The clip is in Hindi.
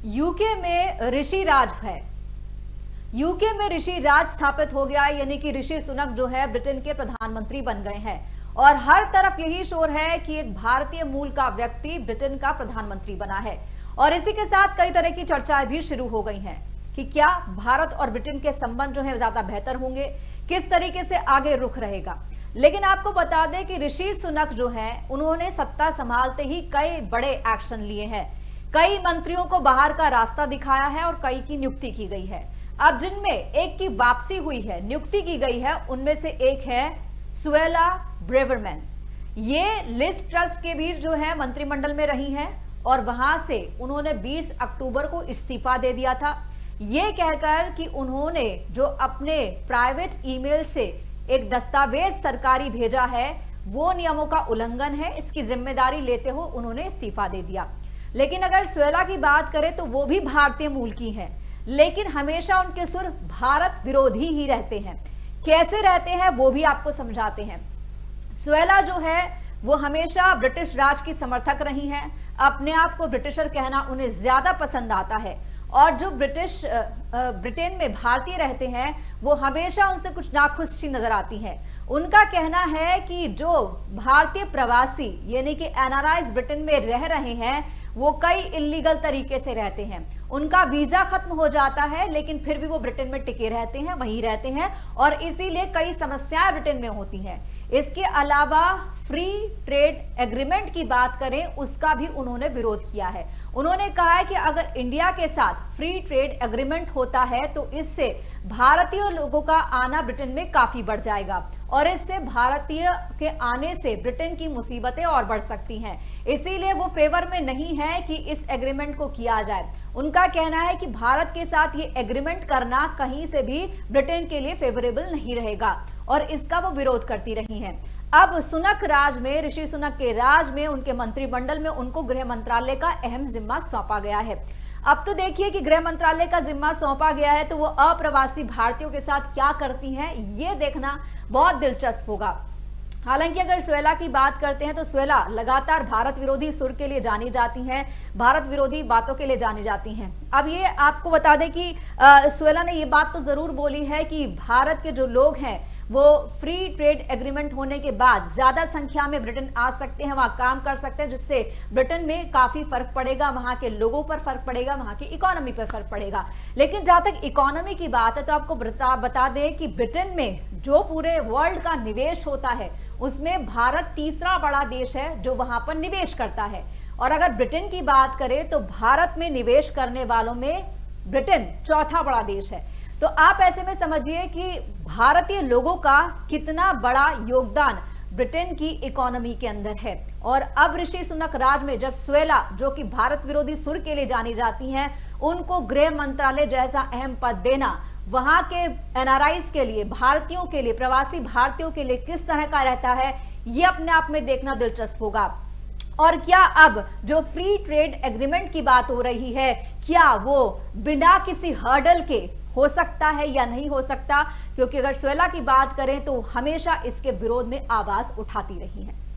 यूके में ऋषि राज है। यूके में ऋषि राज स्थापित हो गया, यानी कि ऋषि सुनक जो है ब्रिटेन के प्रधानमंत्री बन गए हैं। और हर तरफ यही शोर है कि एक भारतीय मूल का व्यक्ति ब्रिटेन का प्रधानमंत्री बना है। और इसी के साथ कई तरह की चर्चाएं भी शुरू हो गई हैं कि क्या भारत और ब्रिटेन के संबंध जो है ज्यादा बेहतर होंगे, किस तरीके से आगे रुख रहेगा। लेकिन आपको बता दें कि ऋषि सुनक जो है उन्होंने सत्ता संभालते ही कई बड़े एक्शन लिए हैं। कई मंत्रियों को बाहर का रास्ता दिखाया है और कई की नियुक्ति की गई है। अब जिनमें एक की वापसी हुई है, नियुक्ति की गई है, उनमें से एक है सुएला ब्रेवरमैन। ये लिज ट्रस्ट के भी जो है मंत्रिमंडल में रही हैं और वहां से उन्होंने 20 अक्टूबर को इस्तीफा दे दिया था, ये कहकर कि उन्होंने जो अपने प्राइवेट ईमेल से एक दस्तावेज सरकारी भेजा है वो नियमों का उल्लंघन है, इसकी जिम्मेदारी लेते हुए उन्होंने इस्तीफा दे दिया। लेकिन अगर सुएला की बात करें तो वो भी भारतीय मूल की हैं, लेकिन हमेशा उनके सुर भारत विरोधी ही रहते हैं। कैसे रहते हैं वो भी आपको समझाते हैं। सुएला जो है वो हमेशा ब्रिटिश राज की समर्थक रही हैं। अपने आप को ब्रिटिशर कहना उन्हें ज्यादा पसंद आता है और जो ब्रिटेन में भारतीय रहते हैं वो हमेशा उनसे कुछ नाखुशी नजर आती हैं। उनका कहना है कि जो भारतीय प्रवासी यानी कि एनआरआईज ब्रिटेन में रह रहे हैं वो कई इलीगल तरीके से रहते हैं। उनका वीजा खत्म हो जाता है लेकिन फिर भी वो ब्रिटेन में टिके रहते हैं, वहीं रहते हैं और इसीलिए कई समस्याएं ब्रिटेन में होती हैं। इसके अलावा फ्री ट्रेड एग्रीमेंट की बात करें उसका भी उन्होंने विरोध किया है। उन्होंने कहा है कि अगर इंडिया के साथ फ्री ट्रेड एग्रीमेंट होता है तो इससे भारतीय लोगों का आना ब्रिटेन में काफी बढ़ जाएगा और इससे भारतीय के आने से ब्रिटेन की मुसीबतें और बढ़ सकती हैं। इसीलिए वो फेवर में नहीं है कि इस एग्रीमेंट को किया जाए। उनका कहना है कि भारत के साथ ये एग्रीमेंट करना कहीं से भी ब्रिटेन के लिए फेवरेबल नहीं रहेगा और इसका वो विरोध करती रही हैं। अब सुनक राज में, ऋषि सुनक के राज में, उनके मंत्रिमंडल में उनको गृह मंत्रालय का अहम जिम्मा सौंपा गया है। अब तो देखिए कि गृह मंत्रालय का जिम्मा सौंपा गया है तो वो अप्रवासी भारतीयों के साथ क्या करती हैं, ये देखना बहुत दिलचस्प होगा। हालांकि अगर सुएला की बात करते हैं तो सुएला लगातार भारत विरोधी सुर के लिए जानी जाती हैं, भारत विरोधी बातों के लिए जानी जाती हैं। अब ये आपको बता दें कि सुएला ने ये बात तो जरूर बोली है कि भारत के जो लोग हैं वो फ्री ट्रेड एग्रीमेंट होने के बाद ज्यादा संख्या में ब्रिटेन आ सकते हैं, वहां काम कर सकते हैं, जिससे ब्रिटेन में काफी फर्क पड़ेगा, वहां के लोगों पर फर्क पड़ेगा, वहां की इकोनॉमी पर फर्क पड़ेगा। लेकिन जहां तक इकोनॉमी की बात है तो आपको बता दें कि ब्रिटेन में जो पूरे वर्ल्ड का निवेश होता है उसमें भारत तीसरा बड़ा देश है जो वहां पर निवेश करता है। और अगर ब्रिटेन की बात करें तो भारत में निवेश करने वालों में ब्रिटेन चौथा बड़ा देश है। तो आप ऐसे में समझिए कि भारतीय लोगों का कितना बड़ा योगदान ब्रिटेन की इकोनॉमी के अंदर है। और अब ऋषि सुनक राज में जब सुएला जो कि भारत विरोधी सुर के लिए जानी जाती हैं, उनको गृह मंत्रालय जैसा अहम पद देना वहां के एनआरआईज के लिए, भारतीयों के लिए, प्रवासी भारतीयों के लिए किस तरह का रहता है, ये अपने आप में देखना दिलचस्प होगा। और क्या अब जो फ्री ट्रेड एग्रीमेंट की बात हो रही है, क्या वो बिना किसी हर्डल के हो सकता है या नहीं हो सकता, क्योंकि अगर सुएला की बात करें तो हमेशा इसके विरोध में आवाज उठाती रही है।